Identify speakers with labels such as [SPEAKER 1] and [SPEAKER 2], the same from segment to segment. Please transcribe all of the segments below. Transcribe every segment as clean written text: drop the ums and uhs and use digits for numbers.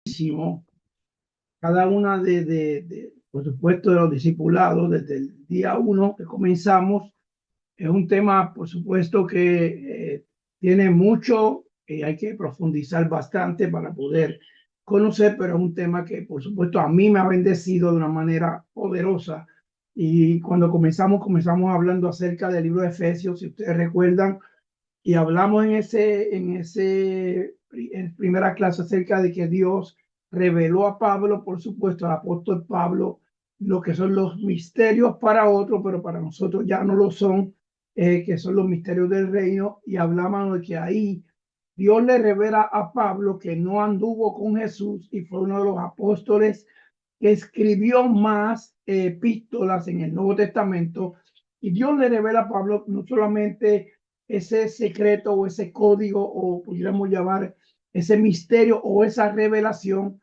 [SPEAKER 1] muchísimo cada una por supuesto, de los discipulados desde el día uno que comenzamos. Es un tema, por supuesto, que tiene mucho, hay que profundizar bastante para poder conocer, pero es un tema que, por supuesto, a mí me ha bendecido de una manera poderosa. Y cuando comenzamos hablando acerca del libro de Efesios, si ustedes recuerdan, y hablamos en primera clase acerca de que Dios reveló a Pablo, por supuesto, al apóstol Pablo, lo que son los misterios para otros, pero para nosotros ya no lo son, que son los misterios del reino. Y hablamos de que ahí Dios le revela a Pablo que no anduvo con Jesús y fue uno de los apóstoles que escribió más epístolas en el Nuevo Testamento. Y Dios le revela a Pablo no solamente ese secreto o ese código, o pudiéramos llamar ese misterio o esa revelación,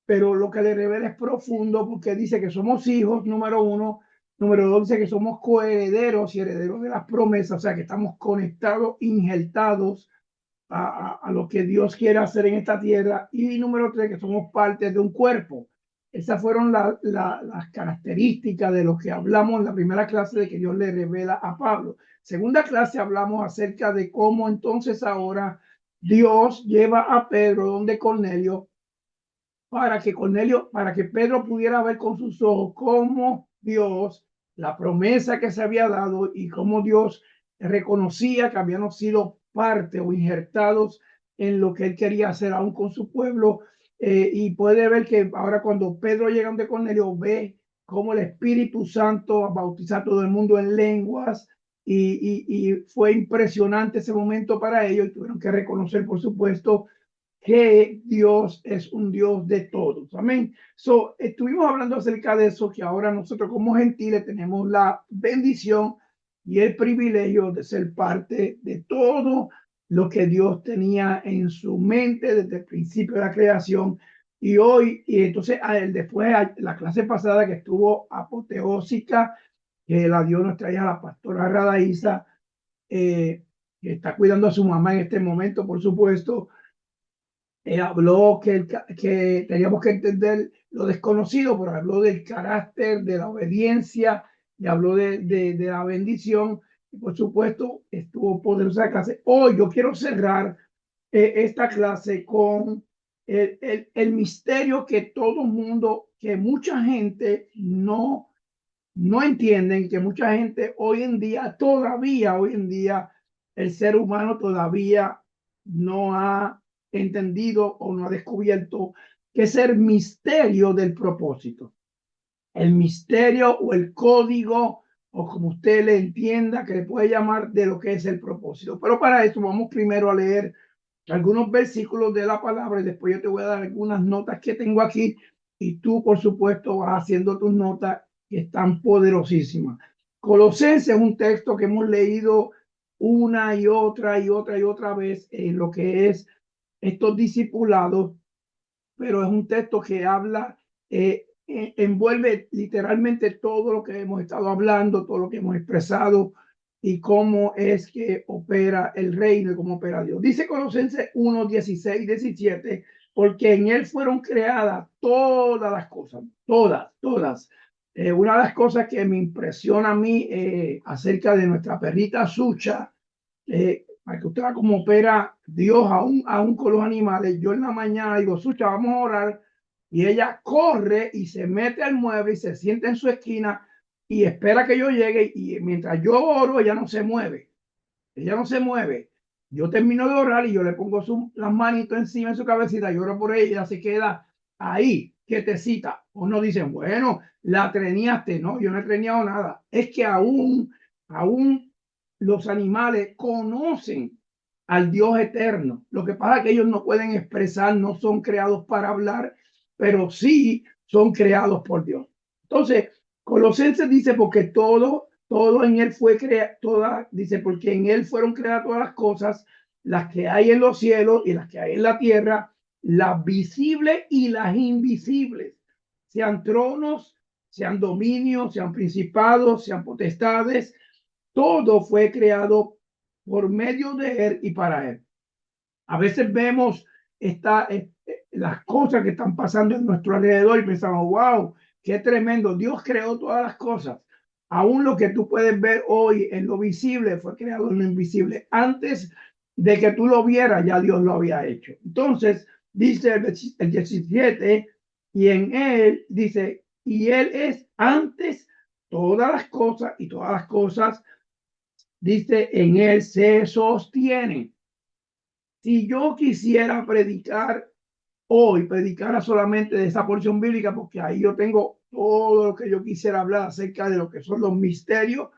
[SPEAKER 1] pero lo que le revela es profundo, porque dice que somos hijos, número uno. Número dos, dice que somos coherederos y herederos de las promesas, o sea que estamos conectados, injertados a lo que Dios quiere hacer en esta tierra. Y número tres, que somos parte de un cuerpo. Esas fueron las características de lo que hablamos en la primera clase, de que Dios le revela a Pablo. Segunda clase hablamos acerca de cómo entonces ahora Dios lleva a Pedro donde Cornelio, para que Pedro pudiera ver con sus ojos cómo Dios, la promesa que se había dado, y cómo Dios reconocía que habíamos sido parte o injertados en lo que él quería hacer aún con su pueblo. Y puede ver que ahora cuando Pedro llega donde Cornelio, ve cómo el Espíritu Santo bautiza a todo el mundo en lenguas. Y fue impresionante ese momento para ellos, y tuvieron que reconocer, por supuesto, que Dios es un Dios de todos. Amén. Estuvimos hablando acerca de eso, que ahora nosotros como gentiles tenemos la bendición y el privilegio de ser parte de todo lo que Dios tenía en su mente desde el principio de la creación. Y hoy, y entonces después, la clase pasada que estuvo apoteósica, que la dio nuestra hija, la pastora Radaísa, que está cuidando a su mamá en este momento, por supuesto. Habló que teníamos que entender lo desconocido, pero habló del carácter, de la obediencia, y habló de la bendición. Y por supuesto, estuvo poderosa la clase. Hoy yo quiero cerrar esta clase con el misterio que todo mundo, que mucha gente no entienden, que mucha gente hoy en día, hoy en día, el ser humano todavía no ha entendido o no ha descubierto, que es el misterio del propósito. El misterio o el código, o como usted le entienda, que le puede llamar, de lo que es el propósito. Pero para eso vamos primero a leer algunos versículos de la palabra, y después yo te voy a dar algunas notas que tengo aquí, y tú, por supuesto, vas haciendo tus notas, que están poderosísimas. Colosenses es un texto que hemos leído una y otra y otra y otra vez en lo que es estos discipulados, pero es un texto que habla, envuelve literalmente todo lo que hemos estado hablando, todo lo que hemos expresado, y cómo es que opera el reino y cómo opera Dios. Dice Colosenses 1, 16, 17, porque en él fueron creadas todas las cosas, todas. Una de las cosas que me impresiona a mí, acerca de nuestra perrita Sucha, para que usted vea cómo opera Dios aún con los animales. Yo en la mañana digo, Sucha, vamos a orar, y ella corre y se mete al mueble y se sienta en su esquina y espera que yo llegue, y mientras yo oro, ella no se mueve. Ella no se mueve. Yo termino de orar y yo le pongo las manitos encima de su cabecita, yo oro por ella, y ella se queda ahí, quietecita. Uno dice, bueno, la treneaste. No, yo no he treneado nada. Es que aún los animales conocen al Dios eterno. Lo que pasa es que ellos no pueden expresar, no son creados para hablar, pero sí son creados por Dios. Entonces, Colosenses dice, porque todo en él fue creado, dice, porque en él fueron creadas todas las cosas, las que hay en los cielos y las que hay en la tierra, las visibles y las invisibles, sean tronos, sean dominios, sean principados, sean potestades. Todo fue creado por medio de él y para él. A veces vemos las cosas que están pasando en nuestro alrededor y pensamos, wow, qué tremendo, Dios creó todas las cosas. Aún lo que tú puedes ver hoy en lo visible fue creado en lo invisible. Antes de que tú lo vieras, ya Dios lo había hecho. Entonces, dice el 17, y en él dice, y él es antes todas las cosas, y todas las cosas, dice, en él se sostienen. Si yo quisiera predicar hoy, predicara solamente de esa porción bíblica, porque ahí yo tengo todo lo que yo quisiera hablar acerca de lo que son los misterios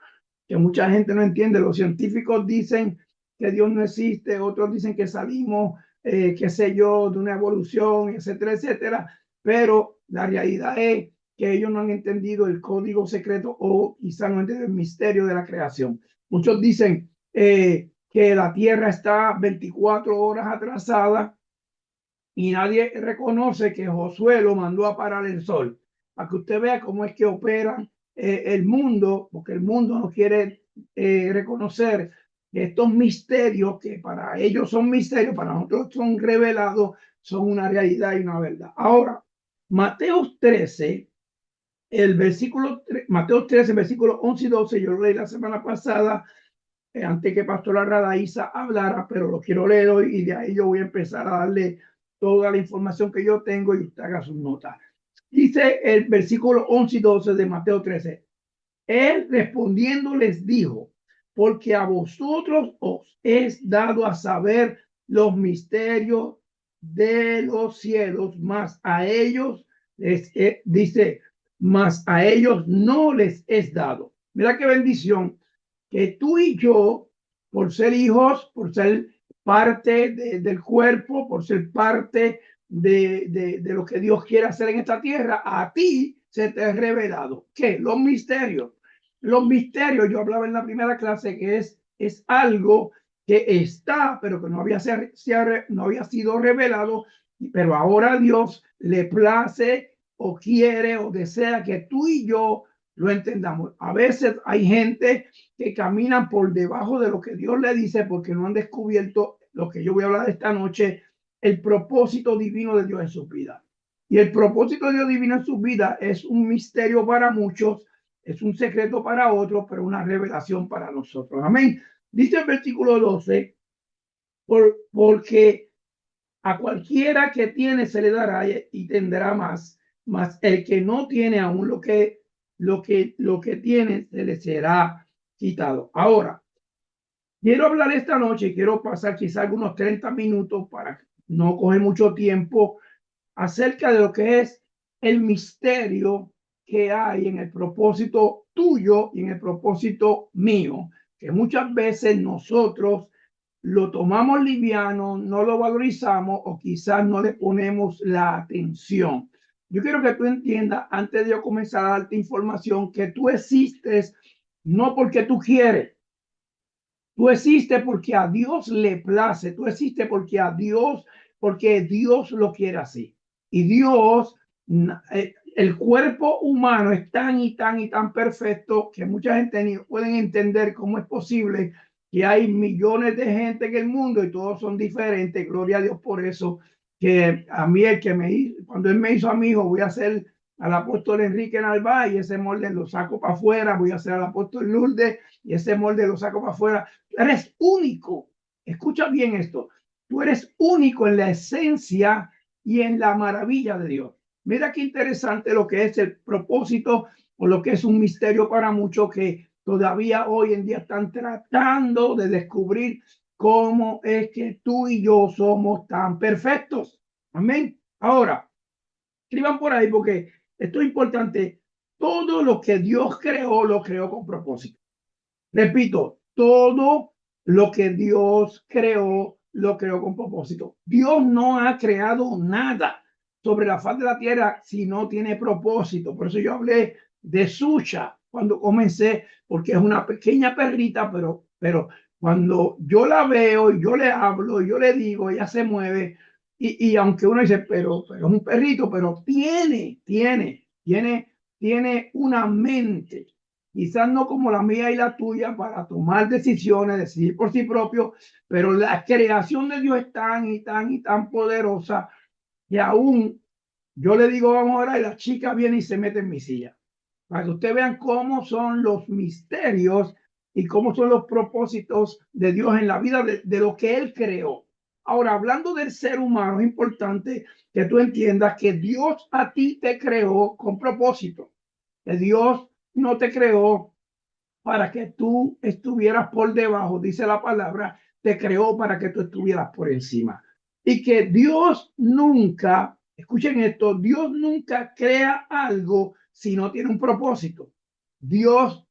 [SPEAKER 1] que mucha gente no entiende. Los científicos dicen que Dios no existe, otros dicen que salimos, qué sé yo, de una evolución, etcétera, etcétera. Pero la realidad es que ellos no han entendido el código secreto o quizá no entienden el misterio de la creación. Muchos dicen que la Tierra está 24 horas atrasada y nadie reconoce que Josué lo mandó a parar el sol, para que usted vea cómo es que opera el mundo, porque el mundo no quiere reconocer que estos misterios, que para ellos son misterios, para nosotros son revelados, son una realidad y una verdad. Ahora, Mateo 13, Mateo 13, versículos 11 y 12, yo lo leí la semana pasada, antes que Pastora Radaiza hablara, pero lo quiero leer hoy y de ahí yo voy a empezar a darle toda la información que yo tengo y usted haga sus notas. Dice el versículo 11 y 12 de Mateo 13. Él respondiendo les dijo, porque a vosotros os es dado a saber los misterios de los cielos, mas a ellos dice, mas a ellos no les es dado. Mira qué bendición que tú y yo, por ser hijos, por ser parte del cuerpo, por ser parte de lo que Dios quiere hacer en esta tierra, a ti se te ha revelado. ¿Qué? Los misterios. Los misterios, yo hablaba en la primera clase que es algo que está, pero que no no había sido revelado, pero ahora Dios le place o quiere o desea que tú y yo lo entendamos. A veces hay gente que caminan por debajo de lo que Dios le dice porque no han descubierto lo que yo voy a hablar esta noche, el propósito divino de Dios en su vida. Y el propósito de Dios divino en su vida es un misterio para muchos, es un secreto para otros, pero una revelación para nosotros. Amén. Dice el versículo 12, porque a cualquiera que tiene se le dará y tendrá más, mas el que no tiene aún lo que tiene se le será quitado. Ahora, quiero hablar esta noche, quiero pasar quizá algunos 30 minutos para no coger mucho tiempo acerca de lo que es el misterio que hay en el propósito tuyo y en el propósito mío, que muchas veces nosotros lo tomamos liviano, no lo valorizamos o quizás no le ponemos la atención. Yo quiero que tú entiendas, antes de yo comenzar a darte información, que tú existes no porque tú quieres, tú existes porque a Dios le place, tú existes porque Dios lo quiere así. Y Dios, el cuerpo humano es tan y tan y tan perfecto que mucha gente ni pueden entender cómo es posible que hay millones de gente en el mundo y todos son diferentes. Gloria a Dios por eso, que a mí el que me hizo, cuando él me hizo a mi hijo, voy a hacer al apóstol Enrique Narváez y ese molde lo saco para afuera, voy a hacer al apóstol Lourdes y ese molde lo saco para afuera. Eres único. Escucha bien esto. Tú eres único en la esencia y en la maravilla de Dios. Mira qué interesante lo que es el propósito o lo que es un misterio para muchos que todavía hoy en día están tratando de descubrir cómo es que tú y yo somos tan perfectos. Amén. Ahora, escriban por ahí porque esto es importante. Todo lo que Dios creó, lo creó con propósito. Repito, todo lo que Dios creó, lo creó con propósito. Dios no ha creado nada sobre la faz de la tierra si no tiene propósito. Por eso yo hablé de Susha cuando comencé, porque es una pequeña perrita, pero cuando yo la veo y yo le hablo, yo le digo, ella se mueve. Y aunque uno dice, pero es un perrito, pero tiene una mente, quizás no como la mía y la tuya para tomar decisiones, decidir por sí propio, pero la creación de Dios es tan y tan y tan poderosa que aún yo le digo, vamos ahora, y la chica viene y se mete en mi silla, para que ustedes vean cómo son los misterios y cómo son los propósitos de Dios en la vida de lo que Él creó. Ahora, hablando del ser humano, es importante que tú entiendas que Dios a ti te creó con propósito, que Dios no te creó para que tú estuvieras por debajo, dice la palabra, te creó para que tú estuvieras por encima. Y que Dios nunca, escuchen esto, Dios nunca crea algo si no tiene un propósito. Dios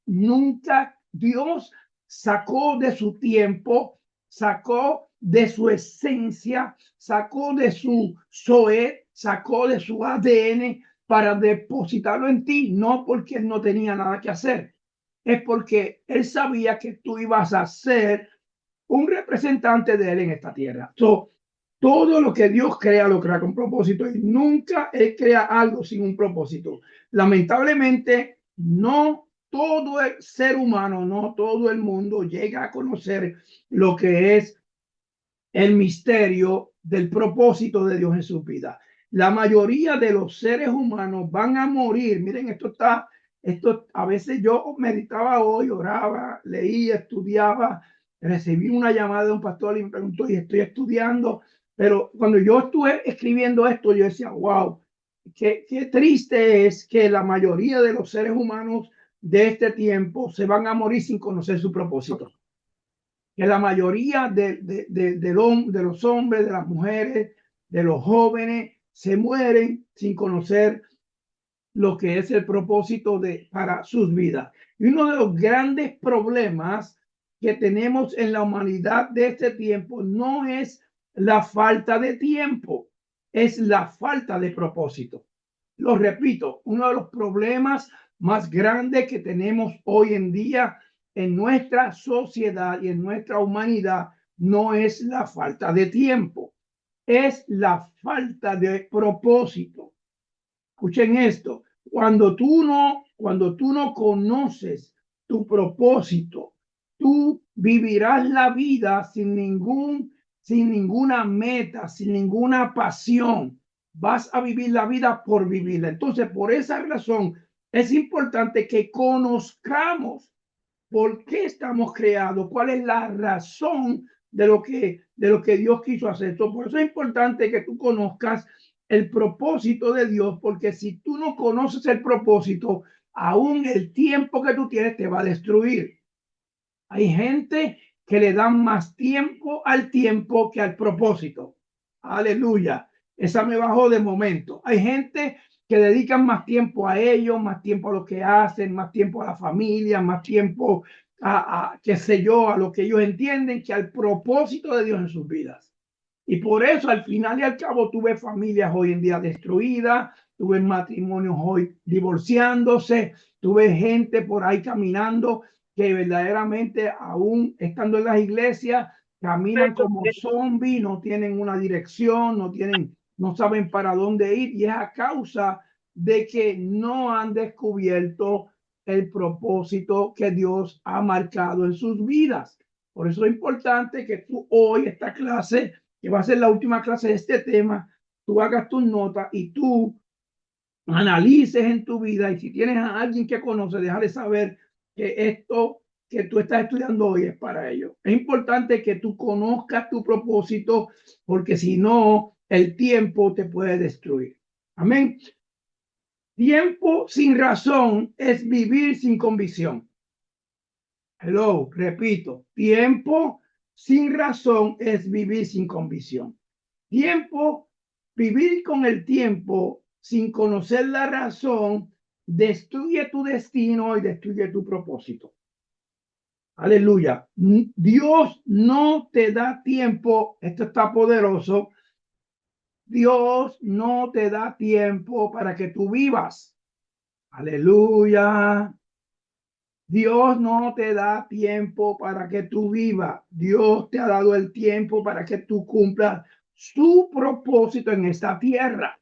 [SPEAKER 1] sacó de su tiempo, sacó de su esencia, sacó de su Zoe, sacó de su ADN para depositarlo en ti, no porque él no tenía nada que hacer, es porque él sabía que tú ibas a ser un representante de él en esta tierra. Todo lo que Dios crea lo crea con propósito y nunca él crea algo sin un propósito. Lamentablemente, no todo el ser humano, no todo el mundo llega a conocer lo que es el misterio del propósito de Dios en su vida. La mayoría de los seres humanos van a morir. Miren, esto a veces yo meditaba hoy, oraba, leía, estudiaba, recibí una llamada de un pastor y me preguntó, y estoy estudiando, pero cuando yo estuve escribiendo esto, yo decía, wow, qué triste es que la mayoría de los seres humanos de este tiempo se van a morir sin conocer su propósito, que la mayoría de los hombres, de las mujeres, de los jóvenes, se mueren sin conocer lo que es el propósito para sus vidas. Y uno de los grandes problemas que tenemos en la humanidad de este tiempo no es la falta de tiempo, es la falta de propósito. Lo repito, uno de los problemas más grandes que tenemos hoy en día en nuestra sociedad y en nuestra humanidad no es la falta de tiempo, es la falta de propósito. Escuchen esto, cuando tú no conoces tu propósito, tú vivirás la vida sin ninguna meta, sin ninguna pasión. Vas a vivir la vida por vivirla. Entonces, por esa razón, es importante que conozcamos por qué estamos creados, cuál es la razón de lo que Dios quiso hacer. Entonces, por eso es importante que tú conozcas el propósito de Dios, porque si tú no conoces el propósito, aún el tiempo que tú tienes te va a destruir. Hay gente que le dan más tiempo al tiempo que al propósito. Aleluya. Esa me bajó de momento. Hay gente que dedican más tiempo a ellos, más tiempo a lo que hacen, más tiempo a la familia, más tiempo qué sé yo, a lo que ellos entienden que al propósito de Dios en sus vidas. Y por eso, al final y al cabo, tuve familias hoy en día destruidas, tuve matrimonios hoy divorciándose, tuve gente por ahí caminando que verdaderamente, aún estando en las iglesias, caminan como zombies, no tienen una dirección, no saben para dónde ir, y es a causa de que no han descubierto el propósito que Dios ha marcado en sus vidas. Por eso es importante que tú hoy, esta clase, que va a ser la última clase de este tema, tú hagas tus notas y tú analices en tu vida, y si tienes a alguien que conoce, déjale saber que esto que tú estás estudiando hoy es para ellos. Es importante que tú conozcas tu propósito, porque si no, el tiempo te puede destruir. Amén. Tiempo sin razón es vivir sin convicción. Hello, repito, tiempo sin razón es vivir sin convicción. Vivir con el tiempo sin conocer la razón, destruye tu destino y destruye tu propósito. Aleluya. Dios no te da tiempo, esto está poderoso. Dios no te da tiempo para que tú vivas. Aleluya. Dios no te da tiempo para que tú vivas. Dios te ha dado el tiempo para que tú cumplas su propósito en esta tierra.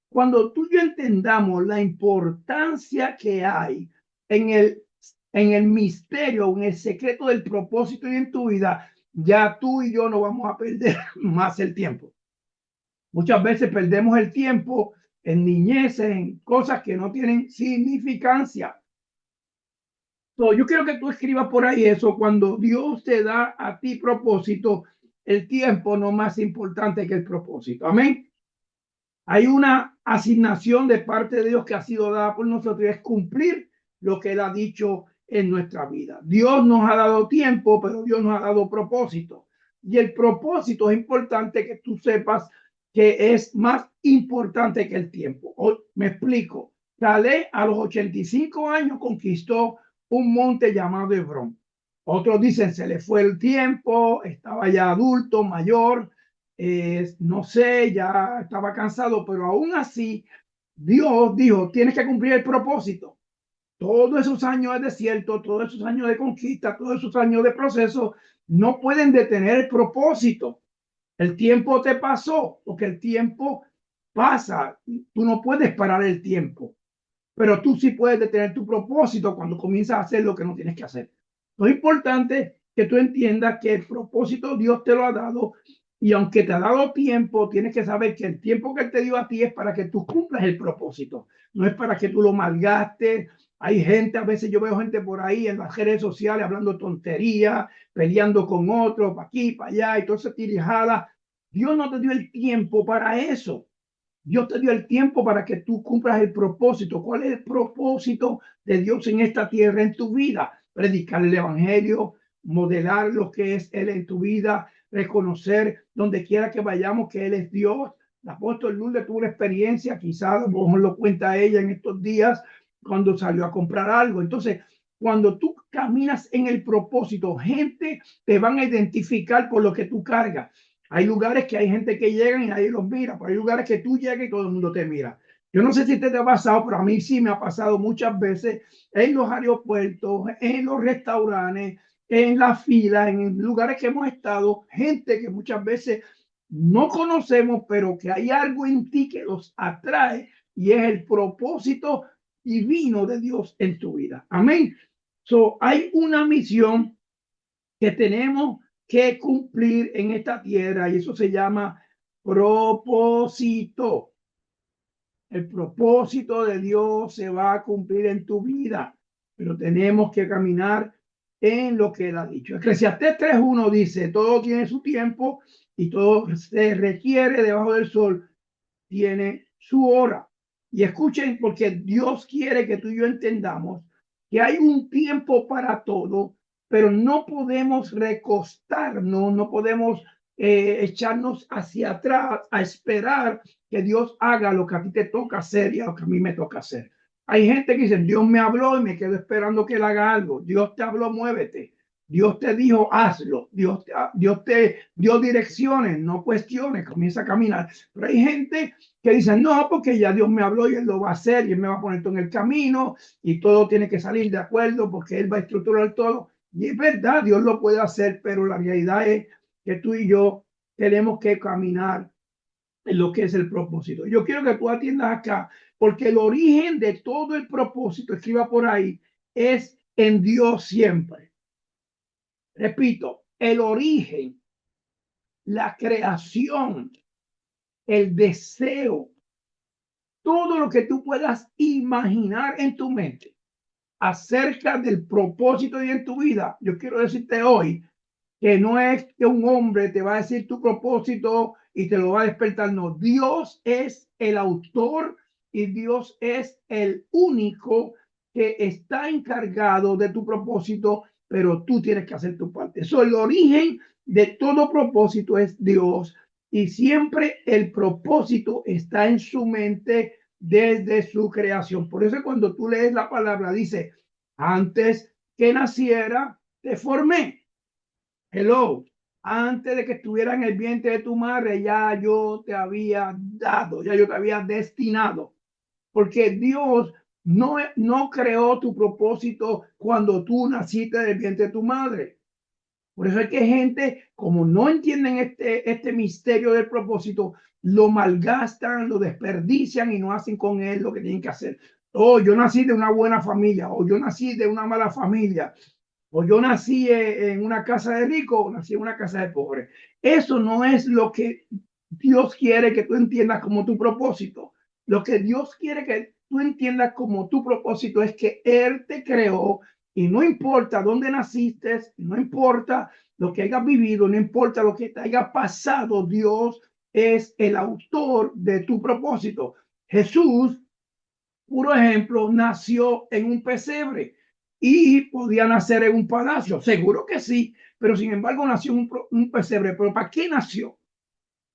[SPEAKER 1] Cuando tú y yo entendamos la importancia que hay en el misterio, en el secreto del propósito y en tu vida, ya tú y yo no vamos a perder más el tiempo. Muchas veces perdemos el tiempo en niñeces, en cosas que no tienen significancia. So, yo quiero que tú escribas por ahí eso. Cuando Dios te da a ti propósito, el tiempo no es más importante que el propósito. Amén. Hay una asignación de parte de Dios que ha sido dada por nosotros y es cumplir lo que Él ha dicho en nuestra vida. Dios nos ha dado tiempo, pero Dios nos ha dado propósito. Y el propósito es importante que tú sepas que es más importante que el tiempo. Hoy me explico. Caleb a los 85 años conquistó un monte llamado Hebrón. Otros dicen se le fue el tiempo, estaba ya adulto, mayor, no sé, ya estaba cansado, pero aún así Dios dijo, tienes que cumplir el propósito. Todos esos años de desierto, todos esos años de conquista, todos esos años de proceso, no pueden detener el propósito. El tiempo te pasó, porque el tiempo pasa. Tú no puedes parar el tiempo, pero tú sí puedes detener tu propósito cuando comienzas a hacer lo que no tienes que hacer. Lo importante es que tú entiendas que el propósito Dios te lo ha dado y aunque te ha dado tiempo, tienes que saber que el tiempo que Él te dio a ti es para que tú cumplas el propósito, no es para que tú lo malgastes. Hay gente, a veces yo veo gente por ahí en las redes sociales hablando tonterías, peleando con otros, para aquí, para allá, y toda esa tirijada. Dios no te dio el tiempo para eso. Dios te dio el tiempo para que tú cumplas el propósito. ¿Cuál es el propósito de Dios en esta tierra, en tu vida? Predicar el evangelio, modelar lo que es Él en tu vida, reconocer donde quiera que vayamos que Él es Dios. El apóstol Lourdes tuvo una experiencia, quizás a lo mejor lo cuenta ella en estos días, cuando salió a comprar algo. Entonces, cuando tú caminas en el propósito, gente te van a identificar por lo que tú cargas. Hay lugares que hay gente que llega y nadie los mira, pero hay lugares que tú llegas y todo el mundo te mira. Yo no sé si te ha pasado, pero a mí sí me ha pasado muchas veces en los aeropuertos, en los restaurantes, en la fila, en lugares que hemos estado, gente que muchas veces no conocemos, pero que hay algo en ti que los atrae y es el propósito divino de Dios en tu vida. Amén. So, hay una misión que tenemos que cumplir en esta tierra y eso se llama propósito. El propósito de Dios se va a cumplir en tu vida, pero tenemos que caminar en lo que Él ha dicho. Eclesiastés 3:1 dice, todo tiene su tiempo y todo se requiere debajo del sol, tiene su hora. Y escuchen, porque Dios quiere que tú y yo entendamos que hay un tiempo para todo, pero no podemos recostarnos, no podemos echarnos hacia atrás a esperar que Dios haga lo que a ti te toca hacer y a lo que a mí me toca hacer. Hay gente que dice, Dios me habló y me quedo esperando que Él haga algo. Dios te habló, muévete. Dios te dijo, hazlo. Dios te dio direcciones, no cuestiones, comienza a caminar. Pero hay gente que dice, no, porque ya Dios me habló y Él lo va a hacer y Él me va a poner todo en el camino y todo tiene que salir de acuerdo porque Él va a estructurar todo. Y es verdad, Dios lo puede hacer, pero la realidad es que tú y yo tenemos que caminar en lo que es el propósito. Yo quiero que tú atiendas acá, porque el origen de todo el propósito, escriba por ahí, es en Dios siempre. Repito, el origen, la creación, el deseo, todo lo que tú puedas imaginar en tu mente acerca del propósito y en tu vida. Yo quiero decirte hoy que no es que un hombre te va a decir tu propósito y te lo va a despertar. No, Dios es el autor y Dios es el único que está encargado de tu propósito, pero tú tienes que hacer tu parte. Eso, el origen de todo propósito es Dios y siempre el propósito está en su mente desde su creación. Por eso cuando tú lees la palabra dice, antes que naciera, te formé. Hello, antes de que estuviera en el vientre de tu madre, ya yo te había dado, ya yo te había destinado, porque Dios no creó tu propósito cuando tú naciste del vientre de tu madre. Por eso es que gente, como no entienden este misterio del propósito, lo malgastan, lo desperdician y no hacen con él lo que tienen que hacer. Oh, yo nací de una buena familia, o yo nací de una mala familia, o yo nací en una casa de rico o nací en una casa de pobre. Eso no es lo que Dios quiere que tú entiendas como tu propósito. Lo que Dios quiere que tú entiendas como tu propósito es que Él te creó y no importa dónde naciste, no importa lo que hayas vivido, no importa lo que te haya pasado, Dios es el autor de tu propósito. Jesús, puro ejemplo, nació en un pesebre y podía nacer en un palacio. Seguro que sí, pero sin embargo nació en un pesebre. ¿Pero para qué nació?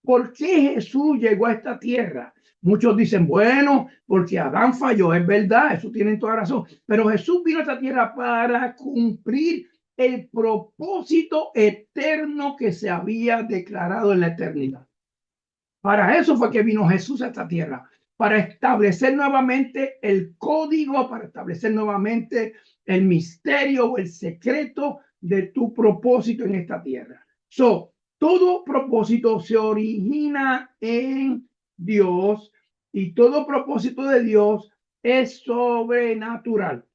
[SPEAKER 1] ¿Por qué Jesús llegó a esta tierra? Muchos dicen, bueno, porque Adán falló, es verdad, eso tienen toda razón, pero Jesús vino a esta tierra para cumplir el propósito eterno que se había declarado en la eternidad. Para eso fue que vino Jesús a esta tierra, para establecer nuevamente el código, para establecer nuevamente el misterio o el secreto de tu propósito en esta tierra. Todo propósito se origina en Dios y todo propósito de Dios es sobrenatural.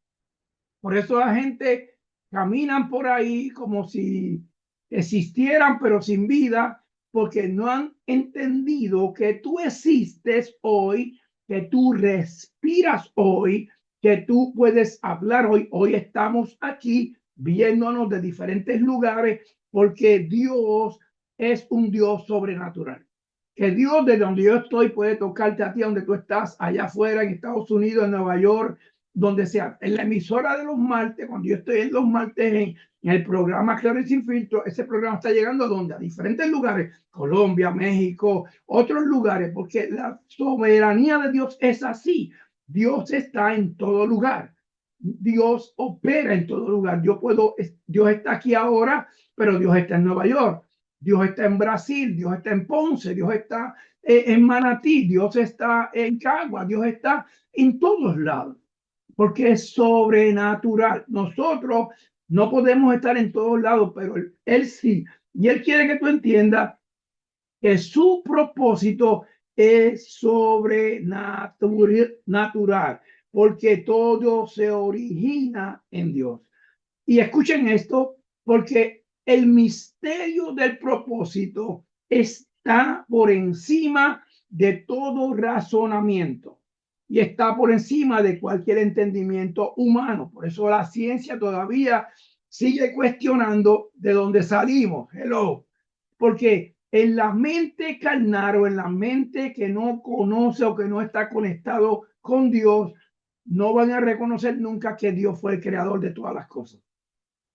[SPEAKER 1] Por eso la gente caminan por ahí como si existieran, pero sin vida, porque no han entendido que tú existes hoy, que tú respiras hoy, que tú puedes hablar hoy. Hoy estamos aquí viéndonos de diferentes lugares porque Dios es un Dios sobrenatural. Que Dios, desde donde yo estoy, puede tocarte a ti donde tú estás, allá afuera, en Estados Unidos, en Nueva York, donde sea. En la emisora de los martes, cuando yo estoy en los martes en el programa Claro y Sin Filtro, ese programa está llegando a donde? A diferentes lugares, Colombia, México, otros lugares, porque la soberanía de Dios es así. Dios está en todo lugar. Dios opera en todo lugar. Dios está aquí ahora, pero Dios está en Nueva York. Dios está en Brasil, Dios está en Ponce, Dios está en Manatí, Dios está en Cagua, Dios está en todos lados, porque es sobrenatural. Nosotros no podemos estar en todos lados, pero él sí. Y Él quiere que tú entiendas que su propósito es sobrenatural, porque todo se origina en Dios. Y escuchen esto, porque el misterio del propósito está por encima de todo razonamiento y está por encima de cualquier entendimiento humano. Por eso la ciencia todavía sigue cuestionando de dónde salimos. Hello. Porque en la mente carnal o en la mente que no conoce o que no está conectado con Dios, no van a reconocer nunca que Dios fue el creador de todas las cosas.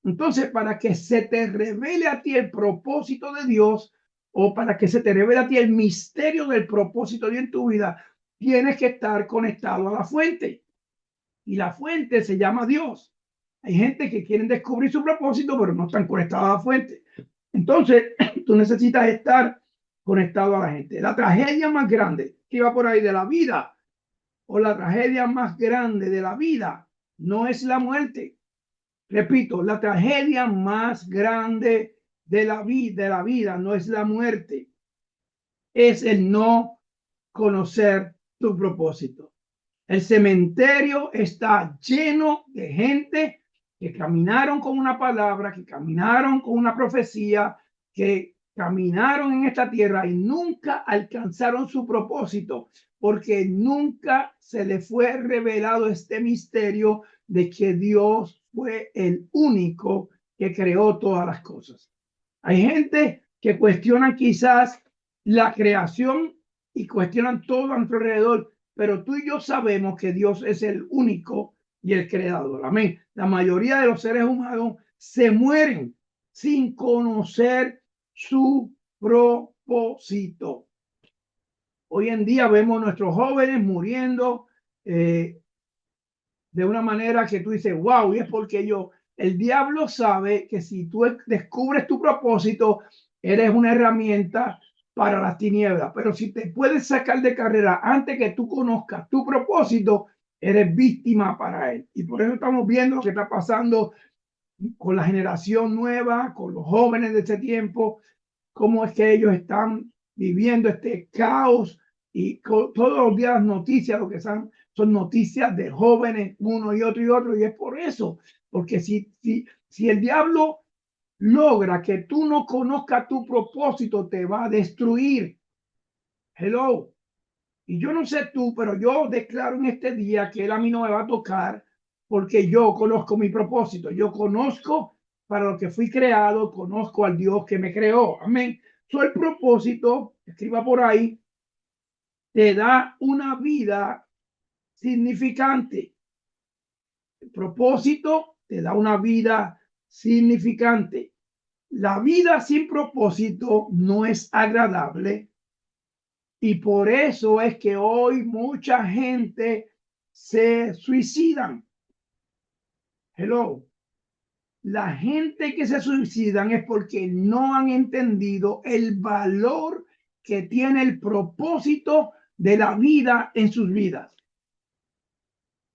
[SPEAKER 1] Entonces, para que se te revele a ti el propósito de Dios o para que se te revele a ti el misterio del propósito de Dios en tu vida, tienes que estar conectado a la fuente. Y la fuente se llama Dios. Hay gente que quieren descubrir su propósito, pero no están conectados a la fuente. Entonces, tú necesitas estar conectado a la gente. La tragedia más grande que iba por ahí de la vida o la tragedia más grande de la vida no es la muerte. Repito, la tragedia más grande de la vida no es la muerte, es el no conocer tu propósito. El cementerio está lleno de gente que caminaron con una palabra, que caminaron con una profecía, que caminaron en esta tierra y nunca alcanzaron su propósito, porque nunca se le fue revelado este misterio de que Dios fue el único que creó todas las cosas. Hay gente que cuestiona quizás la creación y cuestionan todo a nuestro alrededor, pero tú y yo sabemos que Dios es el único y el creador. Amén. La mayoría de los seres humanos se mueren sin conocer su propósito. Hoy en día vemos a nuestros jóvenes muriendo de una manera que tú dices, wow, y es porque el diablo sabe que si tú descubres tu propósito, eres una herramienta para las tinieblas, pero si te puedes sacar de carrera antes que tú conozcas tu propósito, eres víctima para él. Y por eso estamos viendo lo que está pasando con la generación nueva, con los jóvenes de este tiempo, cómo es que ellos están viviendo este caos y todos los días las noticias, lo que son noticias de jóvenes, uno y otro, y es por eso, porque si el diablo logra que tú no conozcas tu propósito, te va a destruir. Hello. Y yo no sé tú, pero yo declaro en este día que él a mí no me va a tocar porque yo conozco mi propósito. Yo conozco para lo que fui creado, conozco al Dios que me creó. Amén. So, el propósito, escriba por ahí, te da una vida significante. El propósito te da una vida significante. La vida sin propósito no es agradable y por eso es que hoy mucha gente se suicidan. Hello. La gente que se suicidan es porque no han entendido el valor que tiene el propósito de la vida en sus vidas.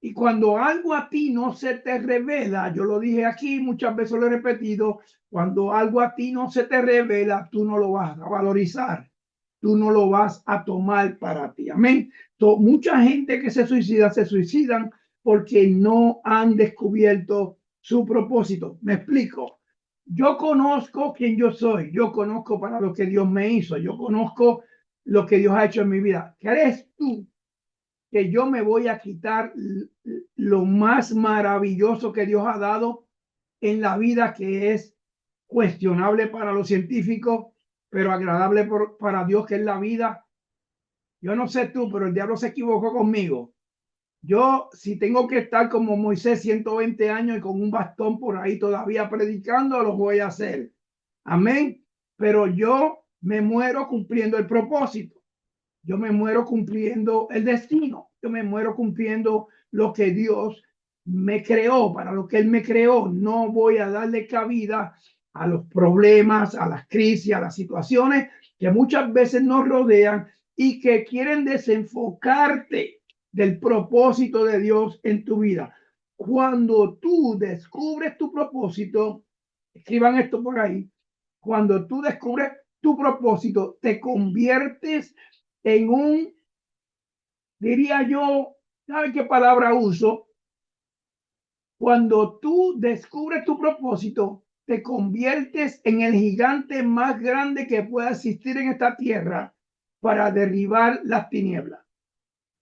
[SPEAKER 1] Y cuando algo a ti no se te revela, yo lo dije aquí, muchas veces lo he repetido, cuando algo a ti no se te revela, tú no lo vas a valorizar, tú no lo vas a tomar para ti. Amén. So, mucha gente que se suicidan porque no han descubierto su propósito. Me explico. Yo conozco quién yo soy, yo conozco para lo que Dios me hizo, yo conozco lo que Dios ha hecho en mi vida. ¿Crees tú que yo me voy a quitar lo más maravilloso que Dios ha dado en la vida, que es cuestionable para los científicos, pero agradable para Dios, que es la vida? Yo no sé tú, pero el diablo se equivocó conmigo. Yo, si tengo que estar como Moisés 120 años y con un bastón por ahí todavía predicando, lo voy a hacer. Amén. Pero yo me muero cumpliendo el propósito. Yo me muero cumpliendo el destino. Yo me muero cumpliendo lo que Dios me creó, para lo que Él me creó. No voy a darle cabida a los problemas, a las crisis, a las situaciones que muchas veces nos rodean y que quieren desenfocarte del propósito de Dios en tu vida. Cuando tú descubres tu propósito, escriban esto por ahí, cuando tú descubres tu propósito, te conviertes en un, diría yo, ¿sabe qué palabra uso? Cuando tú descubres tu propósito, te conviertes en el gigante más grande que pueda existir en esta tierra para derribar las tinieblas.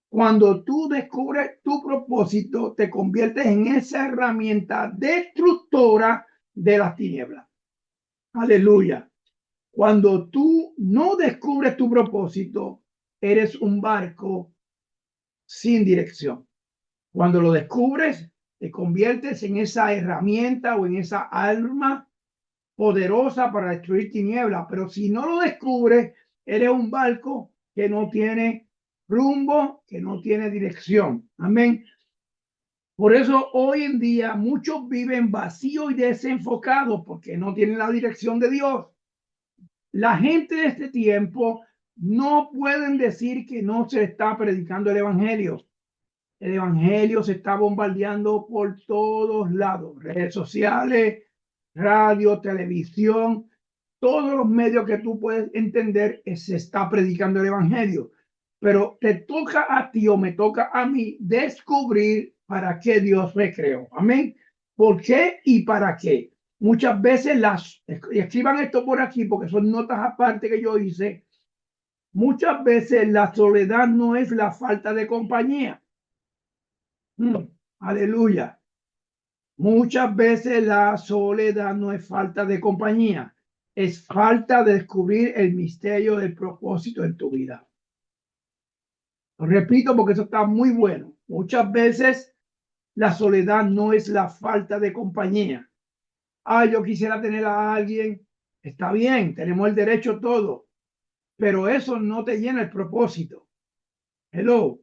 [SPEAKER 1] Cuando tú descubres tu propósito, te conviertes en esa herramienta destructora de las tinieblas. Aleluya. Cuando tú no descubres tu propósito, eres un barco sin dirección. Cuando lo descubres, te conviertes en esa herramienta o en esa arma poderosa para destruir tinieblas. Pero si no lo descubres, eres un barco que no tiene rumbo, que no tiene dirección. Amén. Por eso hoy en día muchos viven vacíos y desenfocados porque no tienen la dirección de Dios. La gente de este tiempo no pueden decir que no se está predicando el evangelio. El evangelio se está bombardeando por todos lados, redes sociales, radio, televisión, todos los medios que tú puedes entender, se está predicando el evangelio. Pero te toca a ti o me toca a mí descubrir para qué Dios me creó. Amén. ¿Por qué y para qué? Muchas veces escriban esto por aquí porque son notas aparte que yo hice. Muchas veces la soledad no es la falta de compañía. Aleluya. Muchas veces la soledad no es falta de compañía, es falta de descubrir el misterio del propósito en tu vida. Lo repito porque eso está muy bueno. Muchas veces la soledad no es la falta de compañía. Yo quisiera tener a alguien. Está bien, tenemos el derecho todo, pero eso no te llena el propósito. Hello.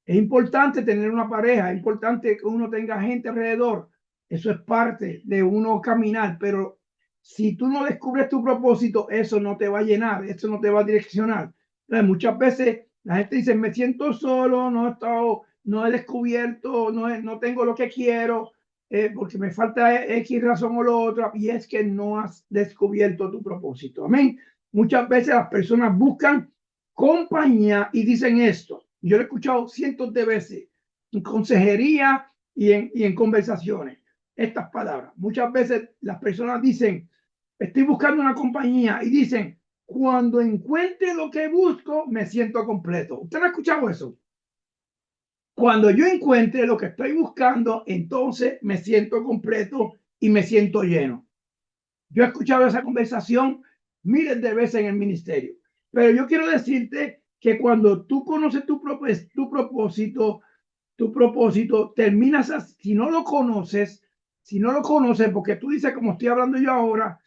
[SPEAKER 1] Es importante tener una pareja, es importante que uno tenga gente alrededor. Eso es parte de uno caminar, pero si tú no descubres tu propósito, eso no te va a llenar, eso no te va a direccionar. Entonces, muchas veces la gente dice, me siento solo, no he descubierto, no tengo lo que quiero, porque me falta X razón o lo otro, y es que no has descubierto tu propósito. Amén. Muchas veces las personas buscan compañía y dicen esto. Yo lo he escuchado cientos de veces en consejería y en conversaciones. Estas palabras. Muchas veces las personas dicen, estoy buscando una compañía y dicen, Cuando encuentre lo que busco, me siento completo. ¿Usted ha escuchado eso? Cuando yo encuentre lo que estoy buscando, entonces me siento completo y me siento lleno. Yo he escuchado esa conversación miles de veces en el ministerio, pero yo quiero decirte que cuando tú conoces tu propósito, terminas así. Si no lo conoces, porque tú dices, como estoy hablando yo ahora,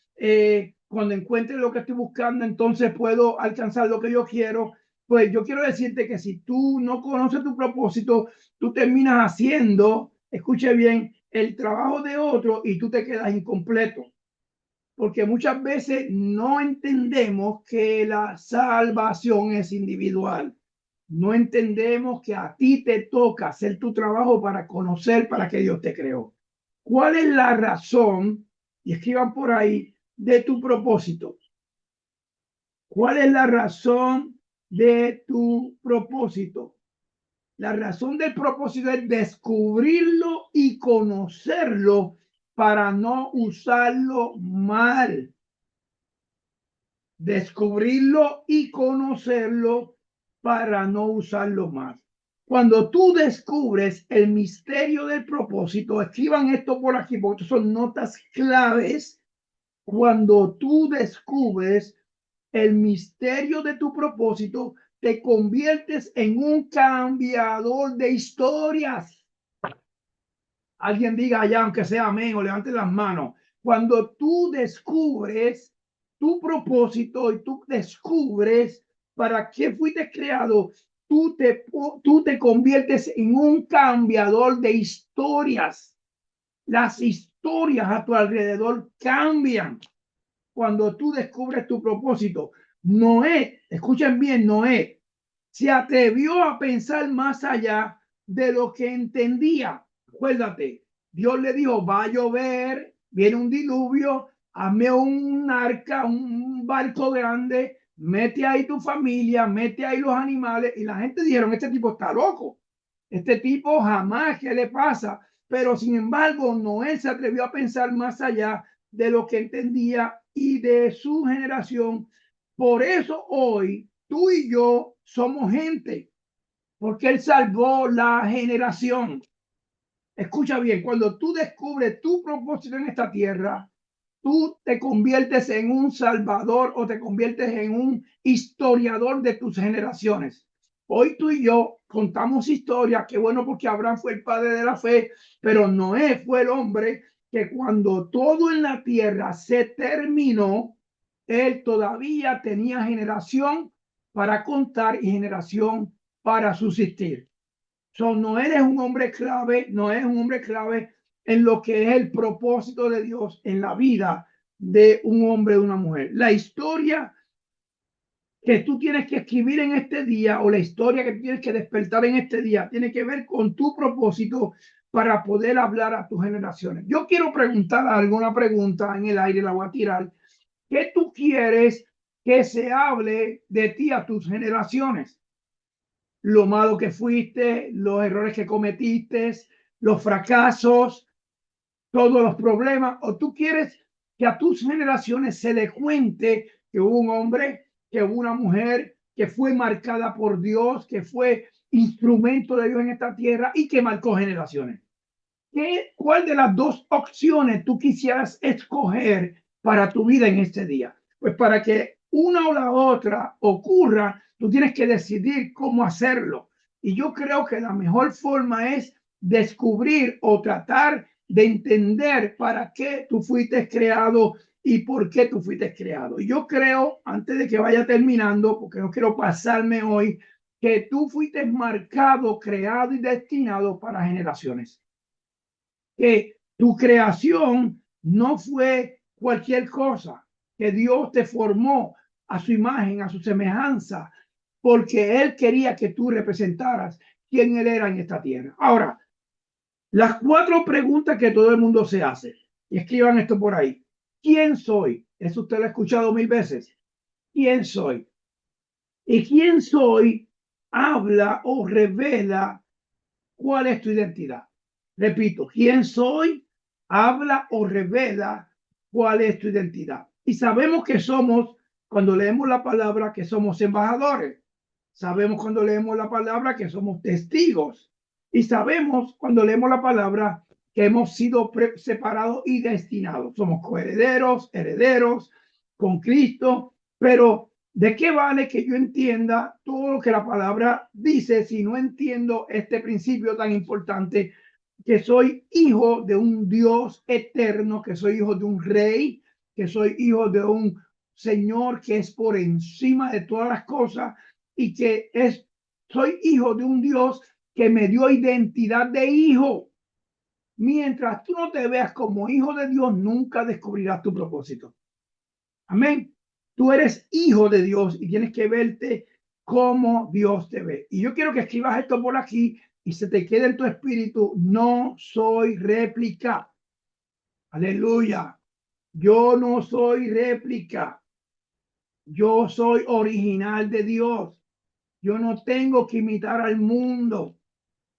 [SPEAKER 1] cuando encuentre lo que estoy buscando, entonces puedo alcanzar lo que yo quiero. Pues yo quiero decirte que si tú no conoces tu propósito, tú terminas haciendo, escuche bien, el trabajo de otro y tú te quedas incompleto. Porque muchas veces no entendemos que la salvación es individual. No entendemos que a ti te toca hacer tu trabajo para conocer para qué Dios te creó. ¿Cuál es la razón? Y escriban por ahí de tu propósito. ¿Cuál es la razón de tu propósito? La razón del propósito es descubrirlo y conocerlo para no usarlo mal. Descubrirlo y conocerlo para no usarlo más. Cuando tú descubres el misterio del propósito, escriban esto por aquí porque son notas claves. Cuando tú descubres el misterio de tu propósito, te conviertes en un cambiador de historias. Alguien diga allá, aunque sea amén, o levante las manos. Cuando tú descubres tu propósito y tú descubres para qué fuiste creado, tú te conviertes en un cambiador de historias. Las historias a tu alrededor cambian cuando tú descubres tu propósito. Noé, escuchen bien, Noé se atrevió a pensar más allá de lo que entendía. Acuérdate, Dios le dijo, va a llover, viene un diluvio, hazme un arca, un barco grande, mete ahí tu familia, mete ahí los animales. Y la gente dijeron, este tipo está loco. Este tipo jamás, ¿qué le pasa? Pero sin embargo, Noé se atrevió a pensar más allá de lo que entendía y de su generación. Por eso hoy tú y yo somos gente, porque Él salvó la generación. Escucha bien, cuando tú descubres tu propósito en esta tierra, tú te conviertes en un salvador o te conviertes en un historiador de tus generaciones. Hoy tú y yo contamos historias, qué bueno porque Abraham fue el padre de la fe, pero Noé fue el hombre que cuando todo en la tierra se terminó, él todavía tenía generación para contar y generación para subsistir. So, no eres un hombre clave, no es un hombre clave en lo que es el propósito de Dios en la vida de un hombre o una mujer. La historia que tú tienes que escribir en este día o la historia que tienes que despertar en este día tiene que ver con tu propósito para poder hablar a tus generaciones. Yo quiero preguntar alguna pregunta en el aire, la voy a tirar. ¿Qué tú quieres que se hable de ti a tus generaciones? Lo malo que fuiste, los errores que cometiste, los fracasos, todos los problemas, o tú quieres que a tus generaciones se le cuente que hubo un hombre, que hubo una mujer que fue marcada por Dios, que fue instrumento de Dios en esta tierra y que marcó generaciones. ¿Cuál de las dos opciones tú quisieras escoger para tu vida en este día? Pues para que una o la otra ocurra, tú tienes que decidir cómo hacerlo. Y yo creo que la mejor forma es descubrir o tratar de entender para qué tú fuiste creado y por qué tú fuiste creado. Y yo creo, antes de que vaya terminando, porque no quiero pasarme hoy, que tú fuiste marcado, creado y destinado para generaciones, que tu creación no fue cualquier cosa, que Dios te formó a su imagen, a su semejanza, porque Él quería que tú representaras quién Él era en esta tierra. Ahora, las cuatro preguntas que todo el mundo se hace, y escriban esto por ahí. ¿Quién soy? Eso usted lo ha escuchado 1000 veces. ¿Quién soy? Y quién soy habla o revela cuál es tu identidad. Repito, quién soy habla o revela cuál es tu identidad. Y sabemos que somos cuando leemos la palabra que somos embajadores. Sabemos cuando leemos la palabra que somos testigos. Y sabemos cuando leemos la palabra que hemos sido separados y destinados. Somos coherederos, herederos con Cristo. Pero ¿de qué vale que yo entienda todo lo que la palabra dice si no entiendo este principio tan importante, que soy hijo de un Dios eterno, que soy hijo de un rey, que soy hijo de un Señor que es por encima de todas las cosas y que soy hijo de un Dios que me dio identidad de hijo? Mientras tú no te veas como hijo de Dios, nunca descubrirás tu propósito. Amén. Tú eres hijo de Dios y tienes que verte como Dios te ve. Y yo quiero que escribas esto por aquí y se te quede en tu espíritu. No soy réplica. Aleluya. Yo no soy réplica. Yo soy original de Dios. Yo no tengo que imitar al mundo.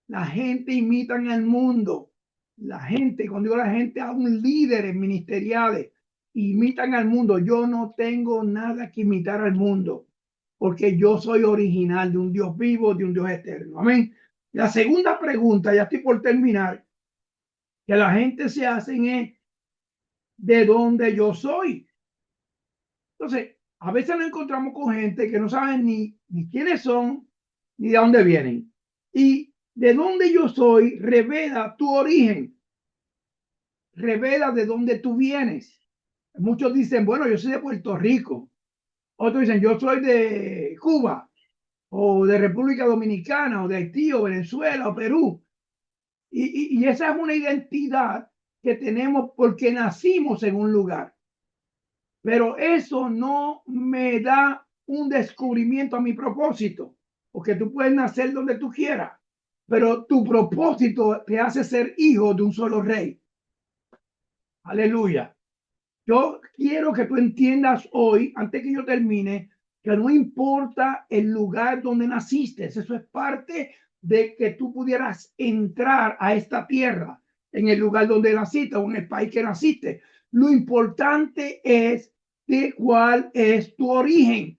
[SPEAKER 1] La gente imita al mundo. La gente, cuando digo la gente, a un líderes ministeriales, imitan al mundo. Yo no tengo nada que imitar al mundo, porque yo soy original de un Dios vivo, de un Dios eterno. Amén. La segunda pregunta, ya estoy por terminar, que la gente se hacen es, ¿de dónde yo soy? Entonces, a veces nos encontramos con gente que no saben ni quiénes son, ni de dónde vienen. Y de dónde yo soy revela tu origen, revela de dónde tú vienes. Muchos dicen, bueno, yo soy de Puerto Rico. Otros dicen, yo soy de Cuba, o de República Dominicana, o de Haití, o Venezuela, o Perú. Y esa es una identidad que tenemos porque nacimos en un lugar. Pero eso no me da un descubrimiento a mi propósito, porque tú puedes nacer donde tú quieras, pero tu propósito te hace ser hijo de un solo rey. Aleluya. Yo quiero que tú entiendas hoy, antes que yo termine, que no importa el lugar donde naciste, eso es parte de que tú pudieras entrar a esta tierra, en el lugar donde naciste o en el país que naciste. Lo importante es de cuál es tu origen,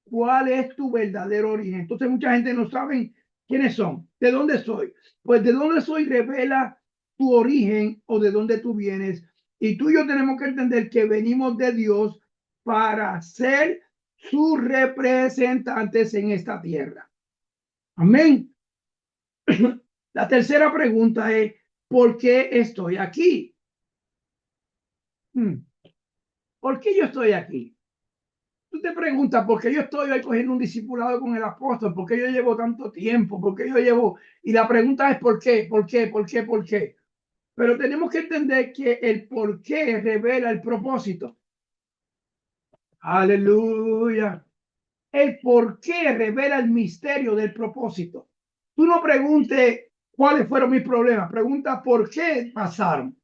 [SPEAKER 1] cuál es tu verdadero origen. Entonces mucha gente no sabe quiénes son, de dónde soy. Pues de dónde soy revela tu origen o de dónde tú vienes. Y tú y yo tenemos que entender que venimos de Dios para ser sus representantes en esta tierra. Amén. La tercera pregunta es, ¿por qué estoy aquí? ¿Por qué yo estoy aquí? Tú te preguntas por qué yo estoy hoy cogiendo un discipulado con el apóstol, por qué yo llevo tanto tiempo, por qué yo llevo, y la pregunta es por qué, por qué, por qué, por qué. Pero tenemos que entender que el por qué revela el propósito. Aleluya. El por qué revela el misterio del propósito. Tú no preguntes cuáles fueron mis problemas, pregunta por qué pasaron.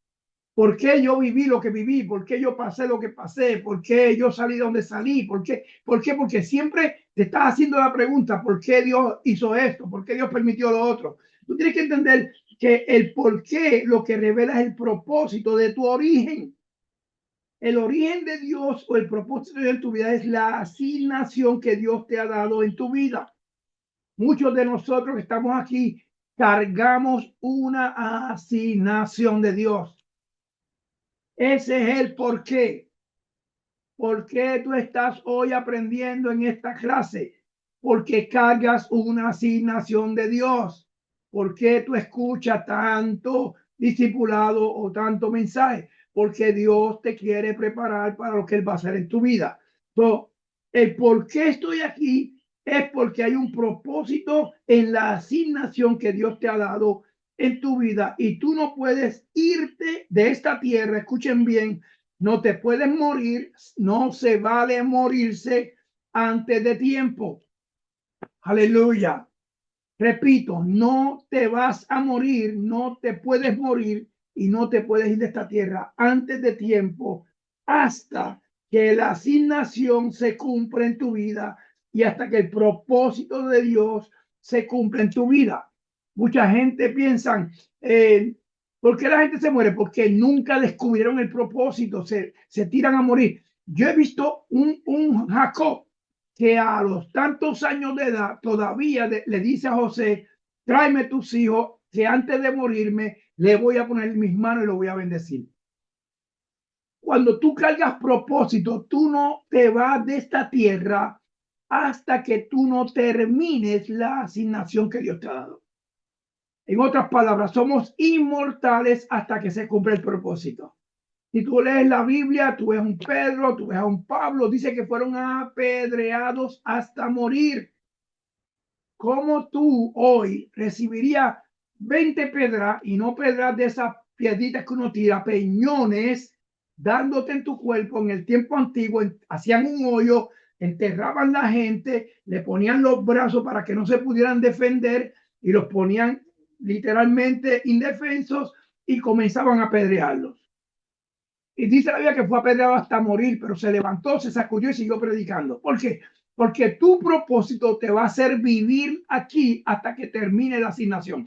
[SPEAKER 1] ¿Por qué yo viví lo que viví? ¿Por qué yo pasé lo que pasé? ¿Por qué yo salí donde salí? ¿Por qué? ¿Por qué? Porque siempre te estás haciendo la pregunta, ¿por qué Dios hizo esto? ¿Por qué Dios permitió lo otro? Tú tienes que entender que el por qué lo que revela es el propósito de tu origen. El origen de Dios o el propósito de tu vida es la asignación que Dios te ha dado en tu vida. Muchos de nosotros que estamos aquí cargamos una asignación de Dios. Ese es el por qué. ¿Por qué tú estás hoy aprendiendo en esta clase? Porque cargas una asignación de Dios. ¿Por qué tú escuchas tanto discipulado o tanto mensaje? Porque Dios te quiere preparar para lo que Él va a hacer en tu vida. Entonces, el por qué estoy aquí es porque hay un propósito en la asignación que Dios te ha dado en tu vida y tú no puedes irte de esta tierra, escuchen bien, no te puedes morir, no se vale morirse antes de tiempo. Aleluya. Repito, no te vas a morir, no te puedes morir y no te puedes ir de esta tierra antes de tiempo hasta que la asignación se cumpla en tu vida y hasta que el propósito de Dios se cumpla en tu vida. Mucha gente piensa, ¿por qué la gente se muere? Porque nunca descubrieron el propósito, se tiran a morir. Yo he visto un Jacob que a los tantos años de edad todavía le dice a José, tráeme tus hijos, que antes de morirme le voy a poner mis manos y lo voy a bendecir. Cuando tú cargas propósito, tú no te vas de esta tierra hasta que tú no termines la asignación que Dios te ha dado. En otras palabras, somos inmortales hasta que se cumpla el propósito. Si tú lees la Biblia, tú ves a un Pedro, tú ves a un Pablo, dice que fueron apedreados hasta morir. ¿Cómo tú hoy recibirías 20 pedras y no pedras de esas piedritas que uno tira, peñones, dándote en tu cuerpo? En el tiempo antiguo hacían un hoyo, enterraban la gente, le ponían los brazos para que no se pudieran defender y los ponían literalmente indefensos y comenzaban a apedrearlos. Y dice la Biblia que fue apedreado hasta morir, pero se levantó, se sacudió y siguió predicando. ¿Por qué? Porque tu propósito te va a hacer vivir aquí hasta que termine la asignación.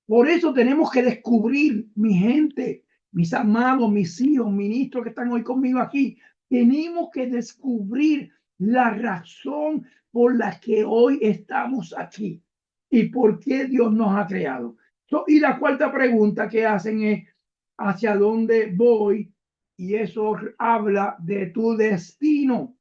[SPEAKER 1] Por eso tenemos que descubrir, mi gente, mis amados, mis hijos, ministros que están hoy conmigo aquí, tenemos que descubrir la razón por la que hoy estamos aquí y por qué Dios nos ha creado. Y la cuarta pregunta que hacen es, ¿hacia dónde voy? Y eso habla de tu destino.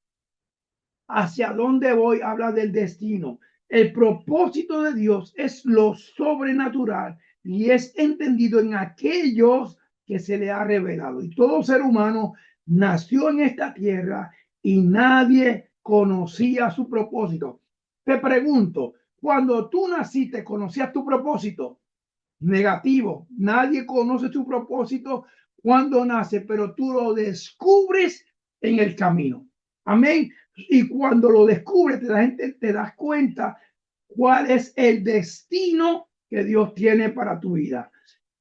[SPEAKER 1] ¿Hacia dónde voy? Habla del destino. El propósito de Dios es lo sobrenatural y es entendido en aquellos que se le ha revelado. Y todo ser humano nació en esta tierra y nadie conocía su propósito. Te pregunto, cuando tú naciste, ¿conocías tu propósito? Negativo. Nadie conoce su propósito cuando nace, pero tú lo descubres en el camino. Amén. Y cuando lo descubres, te das cuenta cuál es el destino que Dios tiene para tu vida.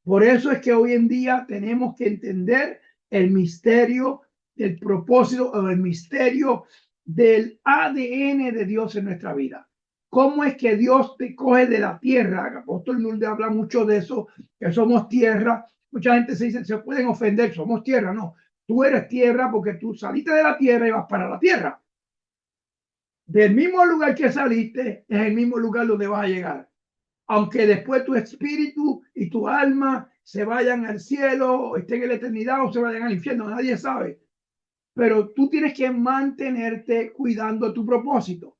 [SPEAKER 1] Por eso es que hoy en día tenemos que entender el misterio del propósito o el misterio del ADN de Dios en nuestra vida. ¿Cómo es que Dios te coge de la tierra? El apóstol Lourdes habla mucho de eso, que somos tierra. Mucha gente se dice, se pueden ofender, somos tierra. No, tú eres tierra porque tú saliste de la tierra y vas para la tierra. Del mismo lugar que saliste, es el mismo lugar donde vas a llegar. Aunque después tu espíritu y tu alma se vayan al cielo, o estén en la eternidad o se vayan al infierno, nadie sabe. Pero tú tienes que mantenerte cuidando tu propósito,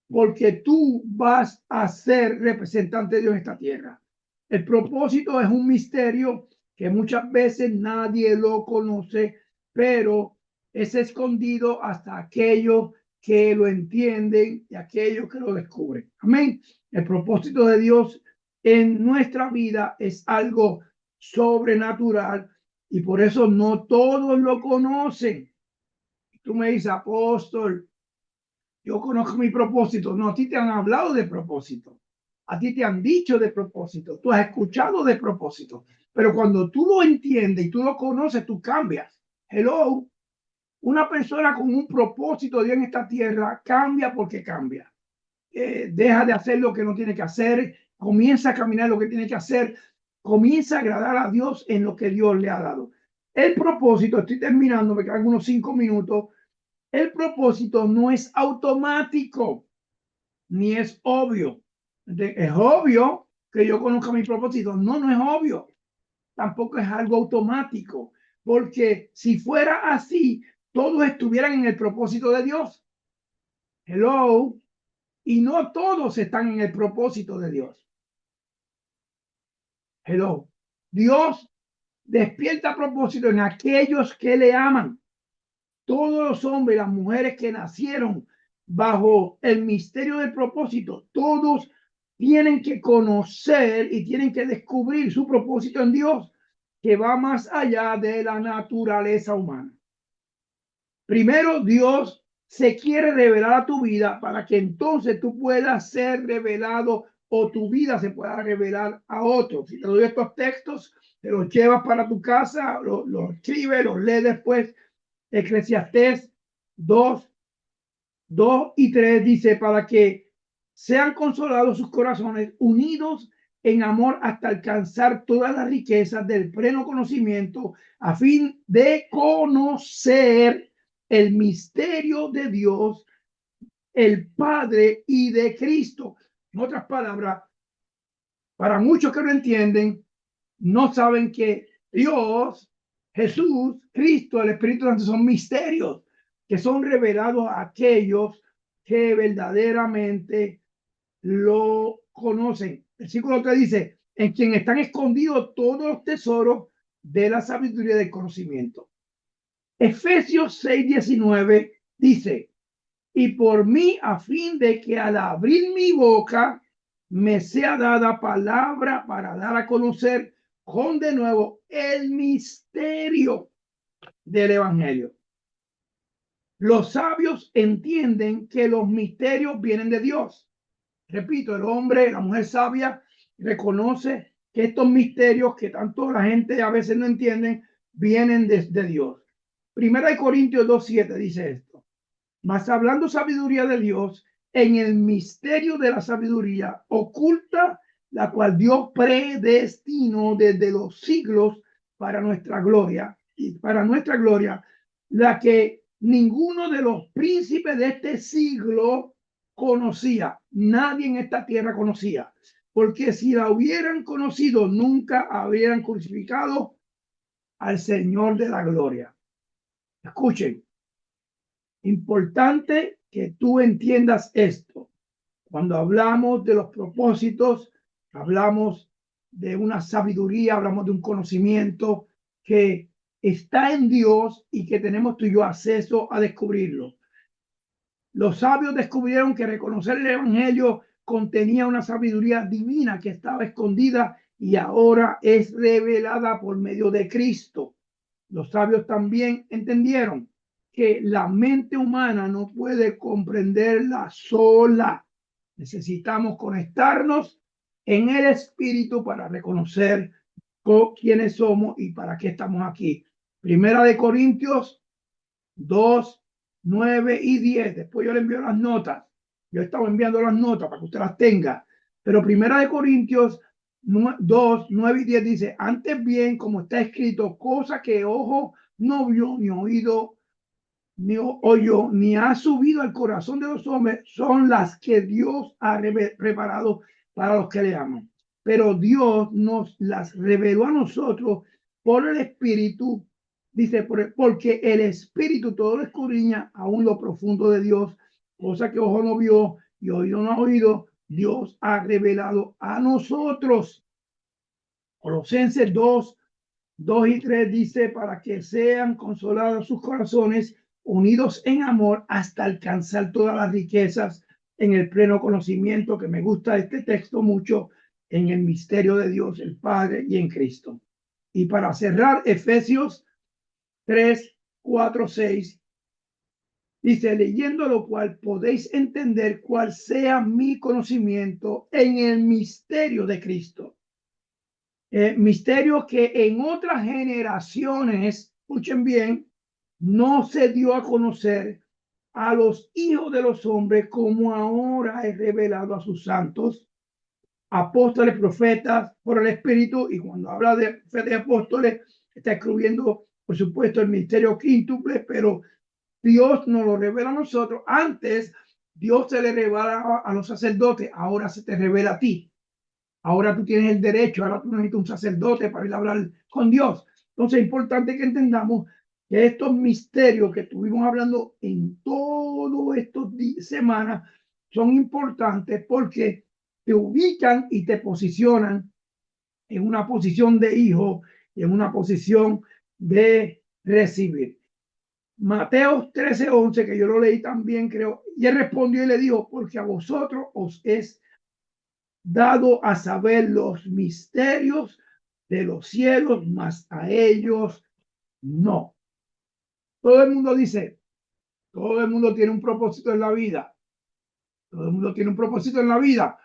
[SPEAKER 1] porque tú vas a ser representante de Dios en esta tierra. El propósito es un misterio que muchas veces nadie lo conoce, pero es escondido hasta aquellos que lo entienden y aquellos que lo descubren. Amén. El propósito de Dios en nuestra vida es algo sobrenatural y por eso no todos lo conocen. Tú me dices, apóstol, yo conozco mi propósito. No, a ti te han hablado de propósito. A ti te han dicho de propósito. Tú has escuchado de propósito. Pero cuando tú lo entiendes y tú lo conoces, tú cambias. Hello. Una persona con un propósito de en esta tierra cambia porque cambia. Deja de hacer lo que no tiene que hacer. Comienza a caminar lo que tiene que hacer. Comienza a agradar a Dios en lo que Dios le ha dado. El propósito, estoy terminando, me quedan unos 5 minutos. El propósito no es automático ni es obvio. Es obvio que yo conozca mi propósito. No, no es obvio. Tampoco es algo automático. Porque si fuera así, todos estuvieran en el propósito de Dios. Hello. Y no todos están en el propósito de Dios. Hello. Dios despierta propósito en aquellos que le aman. Todos los hombres y las mujeres que nacieron bajo el misterio del propósito, todos tienen que conocer y tienen que descubrir su propósito en Dios, que va más allá de la naturaleza humana. Primero, Dios se quiere revelar a tu vida para que entonces tú puedas ser revelado o tu vida se pueda revelar a otros. Si te doy estos textos, te los llevas para tu casa, los escribes, los lees después. Eclesiastés 2 y 3 dice, para que sean consolados sus corazones, unidos en amor hasta alcanzar todas las riquezas del pleno conocimiento, a fin de conocer el misterio de Dios, el Padre y de Cristo. En otras palabras, para muchos que no entienden, no saben que Dios, Jesús, Cristo, el Espíritu Santo son misterios que son revelados a aquellos que verdaderamente lo conocen. El versículo 3 dice, en quien están escondidos todos los tesoros de la sabiduría y del conocimiento. Efesios 6:19 dice, y por mí a fin de que al abrir mi boca me sea dada palabra para dar a conocer con de nuevo el misterio del evangelio. Los sabios entienden que los misterios vienen de Dios. Repito, el hombre, la mujer sabia reconoce que estos misterios que tanto la gente a veces no entienden vienen de Dios. Primera de Corintios 2:7 dice esto. Mas hablando sabiduría de Dios, en el misterio de la sabiduría oculta, la cual Dios predestinó desde los siglos para nuestra gloria, la que ninguno de los príncipes de este siglo conocía. Nadie en esta tierra conocía, porque si la hubieran conocido, nunca habrían crucificado al Señor de la gloria. Escuchen, importante que tú entiendas esto. Cuando hablamos de los propósitos, hablamos de una sabiduría, hablamos de un conocimiento que está en Dios y que tenemos tú y yo acceso a descubrirlo. Los sabios descubrieron que reconocer el evangelio contenía una sabiduría divina que estaba escondida y ahora es revelada por medio de Cristo. Los sabios también entendieron que la mente humana no puede comprenderla sola. Necesitamos conectarnos en el espíritu para reconocer quiénes somos y para qué estamos aquí. Primera de Corintios 2, 9 y 10. Después yo le envío las notas. Yo estaba enviando las notas para que usted las tenga. Pero Primera de Corintios 2, 9 y 10 dice, antes bien, como está escrito, cosa que ojo no vio, ni oído, ni oyó, ni ha subido al corazón de los hombres, son las que Dios ha preparado para los que le aman. Pero Dios nos las reveló a nosotros por el Espíritu. Dice, porque el Espíritu todo lo escudriña aún lo profundo de Dios, cosa que ojo no vio y oído no ha oído, Dios ha revelado a nosotros. Colosenses 2, 2 y 3 dice, para que sean consolados sus corazones, unidos en amor hasta alcanzar todas las riquezas en el pleno conocimiento, que me gusta este texto mucho, en el misterio de Dios, el Padre y en Cristo. Y para cerrar, Efesios 3, 4, 6, dice, leyendo lo cual podéis entender cuál sea mi conocimiento en el misterio de Cristo. Misterio que en otras generaciones, escuchen bien, no se dio a conocer a los hijos de los hombres como ahora es revelado a sus santos, apóstoles, profetas, por el Espíritu. Y cuando habla de profetas y apóstoles, está escribiendo, por supuesto, el misterio quíntuple, pero Dios nos lo revela a nosotros. Antes, Dios se le revelaba a los sacerdotes, ahora se te revela a ti. Ahora tú tienes el derecho, ahora tú necesitas un sacerdote para ir a hablar con Dios. Entonces es importante que entendamos que estos misterios que estuvimos hablando en todas estas semanas son importantes porque te ubican y te posicionan en una posición de hijo y en una posición de recibir. Mateo 13:11, que yo lo leí también, creo, y él respondió y le dijo, porque a vosotros os es dado a saber los misterios de los cielos, mas a ellos no. Todo el mundo dice, todo el mundo tiene un propósito en la vida. Todo el mundo tiene un propósito en la vida,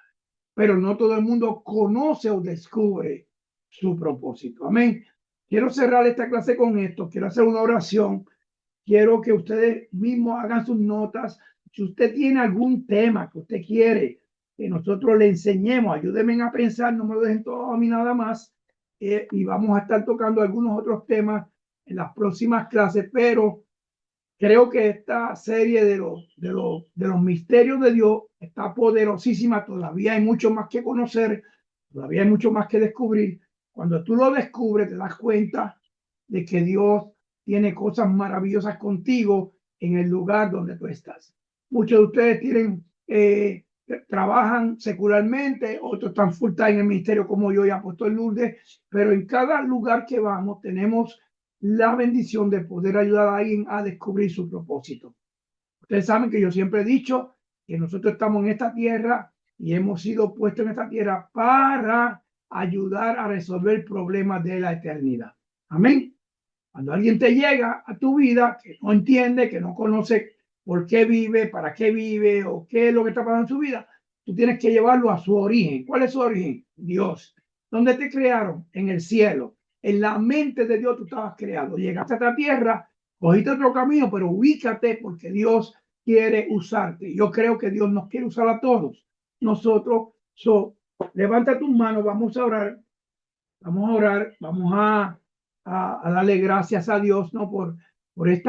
[SPEAKER 1] pero no todo el mundo conoce o descubre su propósito. Amén. Quiero cerrar esta clase con esto. Quiero hacer una oración. Quiero que ustedes mismos hagan sus notas. Si usted tiene algún tema que usted quiere que nosotros le enseñemos. Ayúdenme a pensar, no me lo dejen todo a mí nada más. Y vamos a estar tocando algunos otros temas en las próximas clases, pero creo que esta serie de los misterios de Dios está poderosísima. Todavía hay mucho más que conocer, todavía hay mucho más que descubrir. Cuando tú lo descubres, te das cuenta de que Dios tiene cosas maravillosas contigo en el lugar donde tú estás. Muchos de ustedes trabajan secularmente, otros están full time en el ministerio como yo y Apóstol Lourdes, pero en cada lugar que vamos tenemos la bendición de poder ayudar a alguien a descubrir su propósito. Ustedes saben que yo siempre he dicho que nosotros estamos en esta tierra y hemos sido puestos en esta tierra para ayudar a resolver problemas de la eternidad. Amén. Cuando alguien te llega a tu vida que no entiende, que no conoce por qué vive, para qué vive o qué es lo que está pasando en su vida, tú tienes que llevarlo a su origen. ¿Cuál es su origen? Dios. ¿Dónde te crearon? En el cielo. En la mente de Dios tú estabas creado. Llegaste a esta tierra, cogiste otro camino, pero ubícate porque Dios quiere usarte. Yo creo que Dios nos quiere usar a todos. Nosotros, levanta tus manos, vamos a orar. Vamos a orar, vamos a darle gracias a Dios, ¿no? Por esta